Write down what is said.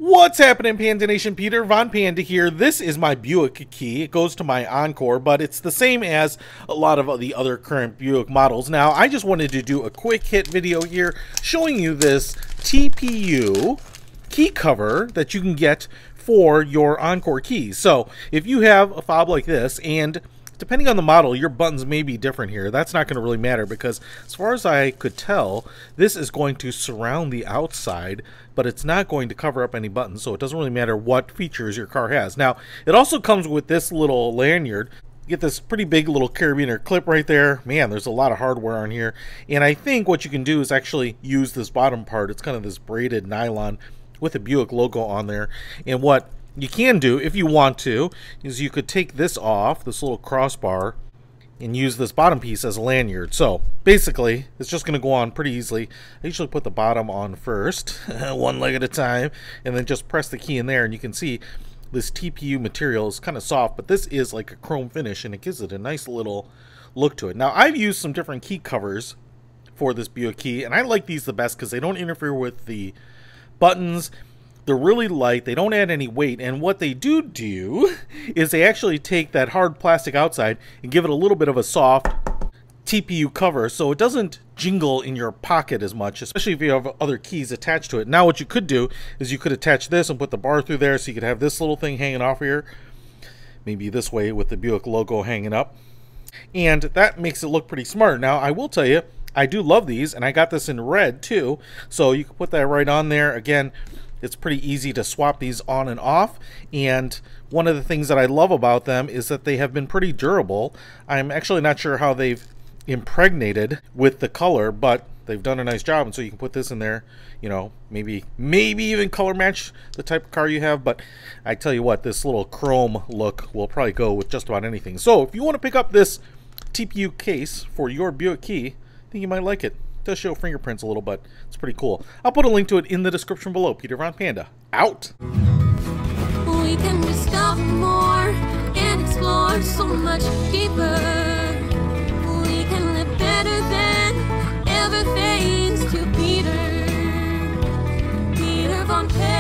What's happening, Panda Nation? Peter Von Panda here. This is my Buick key. It goes to my Encore, but it's the same as a lot of the other current Buick models. Now, I just wanted to do a quick hit video here showing you this TPU key cover that you can get for your Encore keys. So, if you have a fob like this, and depending on the model, your buttons may be different here. That's not going to really matter because as far as I could tell, this is going to surround the outside, but it's not going to cover up any buttons, so it doesn't really matter what features your car has. Now, it also comes with this little lanyard. You get this pretty big little carabiner clip right there. Man, there's a lot of hardware on here. And I think what you can do is actually use this bottom part. It's kind of this braided nylon with a Buick logo on there. And what you can do, if you want to, is you could take this off, this little crossbar, and use this bottom piece as a lanyard. So basically, it's just going to go on pretty easily. I usually put the bottom on first, one leg at a time, and then just press the key in there, and you can see this TPU material is kind of soft, but this is like a chrome finish, and it gives it a nice little look to it. Now, I've used some different key covers for this Buick key, and I like these the best because they don't interfere with the buttons. They're really light, they don't add any weight, and what they do is they actually take that hard plastic outside and give it a little bit of a soft TPU cover so it doesn't jingle in your pocket as much, especially if you have other keys attached to it. Now what you could do is you could attach this and put the bar through there so you could have this little thing hanging off here, maybe this way with the Buick logo hanging up, and that makes it look pretty smart. Now I will tell you, I do love these, and I got this in red too, so you can put that right on there. Again, it's pretty easy to swap these on and off, and one of the things that I love about them is that they have been pretty durable. I'm actually not sure how they've impregnated with the color, but they've done a nice job, and so you can put this in there, you know, maybe even color match the type of car you have. But I tell you what, this little chrome look will probably go with just about anything. So if you want to pick up this TPU case for your Buick key, I think you might like it. It does show fingerprints a little, but it's pretty cool. I'll put a link to it in the description below. Peter Von Panda, out! We can discover more and explore so much deeper. We can live better than ever, thanks to Peter Von Panda.